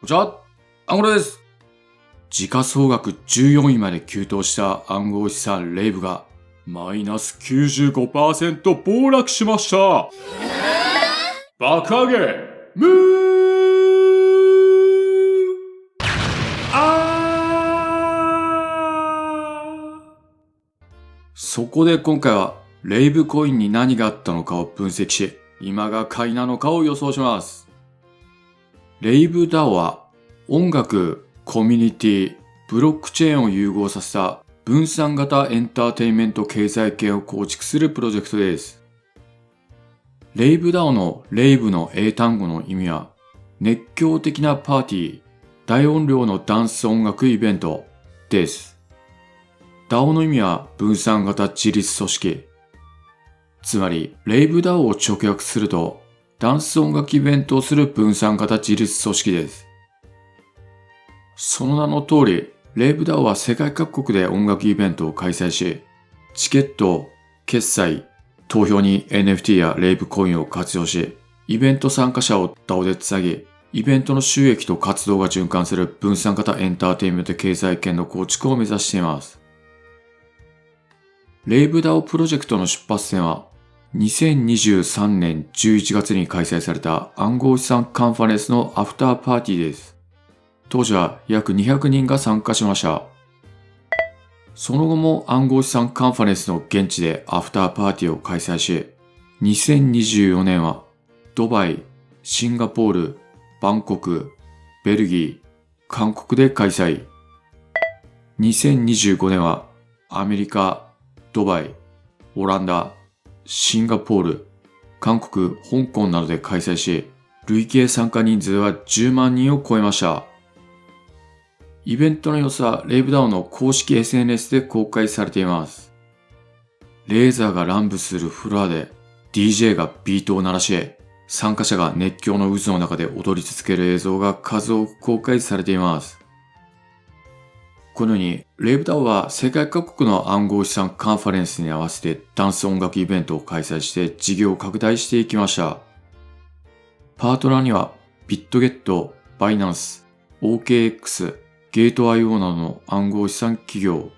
こんにちは、アンゴラです。時価総額14位まで急騰した暗号資産レイブがマイナス 95% 暴落しました。爆上げムーそこで今回はレイブコインに何があったのかを分析し、今が買いなのかを予想します。レイブ DAO は音楽、コミュニティ、ブロックチェーンを融合させた分散型エンターテインメント経済圏を構築するプロジェクトです。レイブ DAO のレイブの英単語の意味は熱狂的なパーティー、大音量のダンス音楽イベントです。DAO の意味は分散型自立組織。つまりレイブ DAO を直訳するとダンス音楽イベントをする分散型自立組織です。その名の通り、レイブ DAO は世界各国で音楽イベントを開催し、チケット、決済、投票に NFT やレイブコインを活用し、イベント参加者を DAO でつなぎ、イベントの収益と活動が循環する分散型エンターテインメント経済圏の構築を目指しています。レイブ DAO プロジェクトの出発点は、2023年11月に開催された暗号資産カンファレンスのアフターパーティーです。当時は約200人が参加しました。その後も暗号資産カンファレンスの現地でアフターパーティーを開催し、2024年はドバイ、シンガポール、バンコク、ベルギー、韓国で開催。2025年はアメリカ、ドバイ、オランダ、シンガポール、韓国、香港などで開催し、累計参加人数は10万人を超えました。イベントの様子はレイブ DAO の公式 SNS で公開されています。レーザーが乱舞するフロアで DJ がビートを鳴らし、参加者が熱狂の渦の中で踊り続ける映像が数多く公開されています。このように、レイブ DAO は世界各国の暗号資産カンファレンスに合わせてダンス音楽イベントを開催して事業を拡大していきました。パートナーには、ビットゲット、バイナンス、OKX、ゲート IO などの暗号資産企業、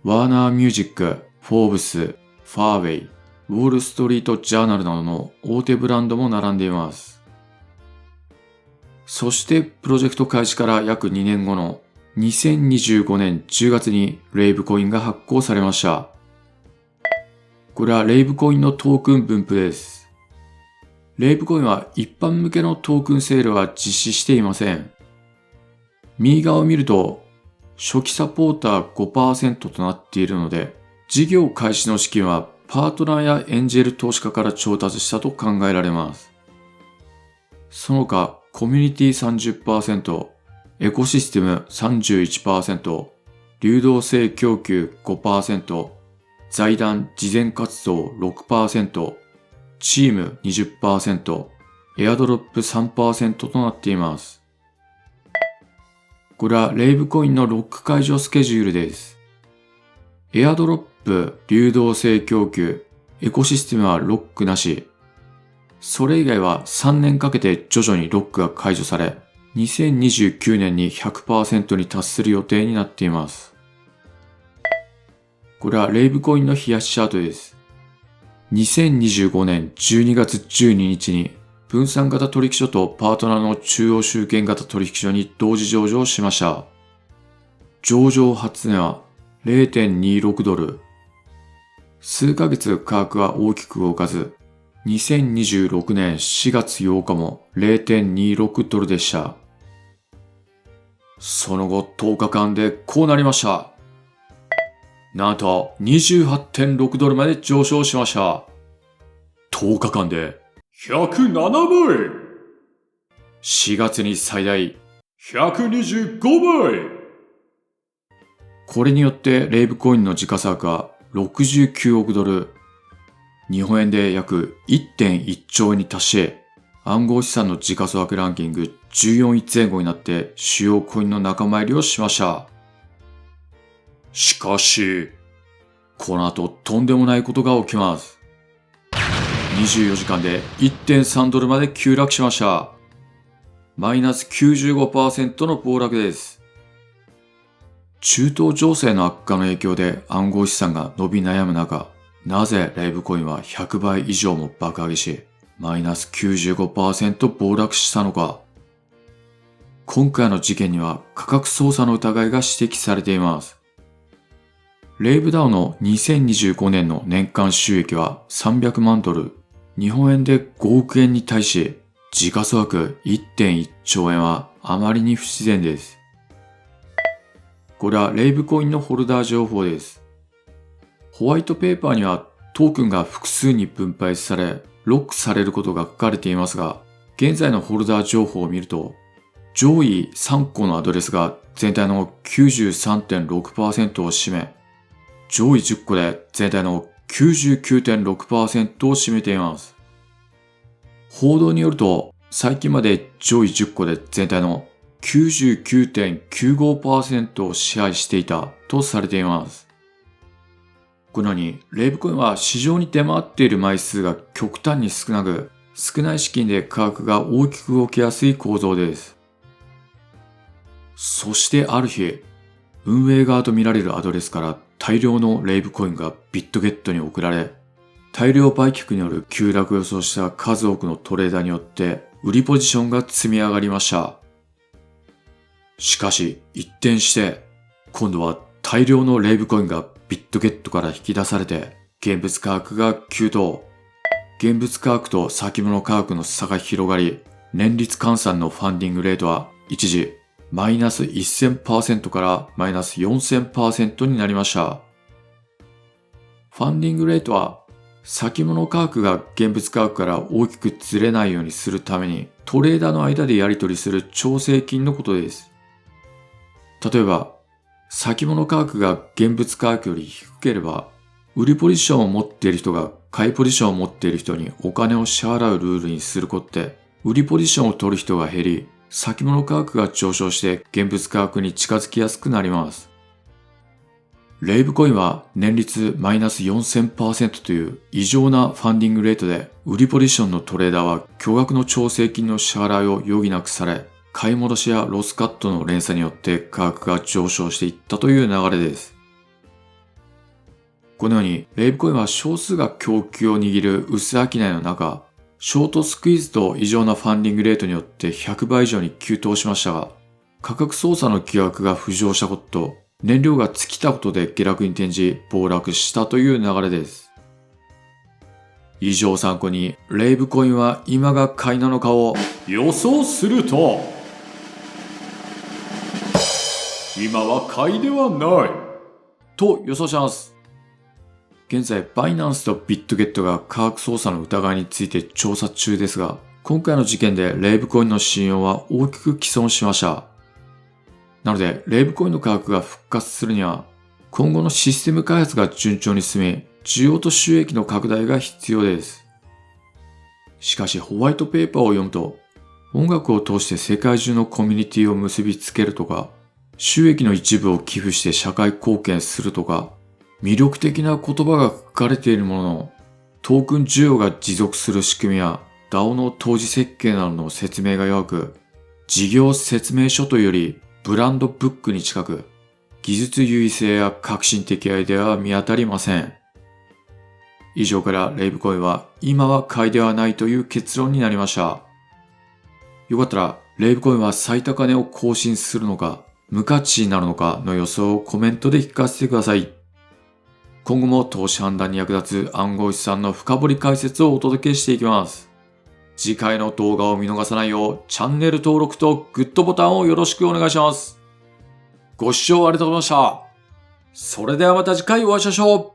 ワーナーミュージック、フォーブス、ファーウェイ、ウォールストリートジャーナルなどの大手ブランドも並んでいます。そしてプロジェクト開始から約2年後の2025年10月にレイブコインが発行されました。これはレイブコインのトークン分布です。レイブコインは一般向けのトークンセールは実施していません。右側を見ると初期サポーター 5% となっているので、事業開始の資金はパートナーやエンジェル投資家から調達したと考えられます。その他、コミュニティ 30%、エコシステム 31%、流動性供給 5%、財団慈善活動 6%、チーム 20%、エアドロップ 3% となっています。これはレイブコインのロック解除スケジュールです。エアドロップ、流動性供給、エコシステムはロックなし。それ以外は3年かけて徐々にロックが解除され、2029年に 100% に達する予定になっています。これはレイブコインの冷やしチャートです。2025年12月12日に分散型取引所とパートナーの中央集権型取引所に同時上場しました。上場初値は 0.26 ドル。数ヶ月価格は大きく動かず、2026年4月8日も 0.26 ドルでした。その後10日間でこうなりました。なんと 28.6 ドルまで上昇しました。10日間で107倍。4月に最大125倍。これによってレイブコインの時価総額は69億ドル。日本円で約 1.1 兆円に達し、暗号資産の時価総額ランキング14位前後になって主要コインの仲間入りをしました。しかし、この後とんでもないことが起きます。24時間で 1.3 ドルまで急落しました。マイナス 95% の暴落です。中東情勢の悪化の影響で暗号資産が伸び悩む中、なぜレイブコインは100倍以上も爆上げし、マイナス 95% 暴落したのか。今回の事件には価格操作の疑いが指摘されています。レイブダオの2025年の年間収益は300万ドル、日本円で5億円に対し、時価総額 1.1 兆円はあまりに不自然です。これはレイブコインのホルダー情報です。ホワイトペーパーにはトークンが複数に分配され、ロックされることが書かれていますが、現在のホルダー情報を見ると、上位3個のアドレスが全体の 93.6% を占め、上位10個で全体の 99.6% を占めています。報道によると、最近まで上位10個で全体の 99.95% を支配していたとされています。このように、レイブコインは市場に出回っている枚数が極端に少なく、少ない資金で価格が大きく動きやすい構造です。そしてある日、運営側とみられるアドレスから大量のレイブコインがビットゲットに送られ、大量売却による急落を予想した数多くのトレーダーによって売りポジションが積み上がりました。しかし一転して、今度は大量のレイブコインがビットゲットから引き出されて、現物価格が急騰。現物価格と先物価格の差が広がり、年率換算のファンディングレートは一時マイナス 1000% からマイナス 4000% になりました。ファンディングレートは先物価格が現物価格から大きくずれないようにするためにトレーダーの間でやり取りする調整金のことです。例えば、先物価格が現物価格より低ければ、売りポジションを持っている人が買いポジションを持っている人にお金を支払うルールにすることで、売りポジションを取る人が減り、先物価格が上昇して現物価格に近づきやすくなります。レイブコインは年率マイナス 4000% という異常なファンディングレートで、売りポジションのトレーダーは巨額の調整金の支払いを余儀なくされ、買い戻しやロスカットの連鎖によって価格が上昇していったという流れです。このように、レイブコインは少数が供給を握る薄商いの中、ショートスクイーズと異常なファンディングレートによって100倍以上に急騰しましたが、価格操作の疑惑が浮上したことと、燃料が尽きたことで下落に転じ暴落したという流れです。以上を参考に、レイブコインは今が買いなのかを予想すると、今は買いではないと予想します。現在、バイナンスとビットゲットが価格操作の疑いについて調査中ですが、今回の事件でレイブコインの信用は大きく毀損しました。なので、レイブコインの価格が復活するには、今後のシステム開発が順調に進み、需要と収益の拡大が必要です。しかし、ホワイトペーパーを読むと、音楽を通して世界中のコミュニティを結びつけるとか、収益の一部を寄付して社会貢献するとか、魅力的な言葉が書かれているものの、トークン需要が持続する仕組みや DAO の当時設計などの説明が弱く、事業説明書というよりブランドブックに近く、技術優位性や革新的アイデアは見当たりません。以上からレイブコインは今は買いではないという結論になりました。よかったらレイブコインは最高値を更新するのか、無価値になるのかの予想をコメントで聞かせてください。今後も投資判断に役立つ暗号資産の深掘り解説をお届けしていきます。次回の動画を見逃さないようチャンネル登録とグッドボタンをよろしくお願いします。ご視聴ありがとうございました。それではまた次回お会いしましょう。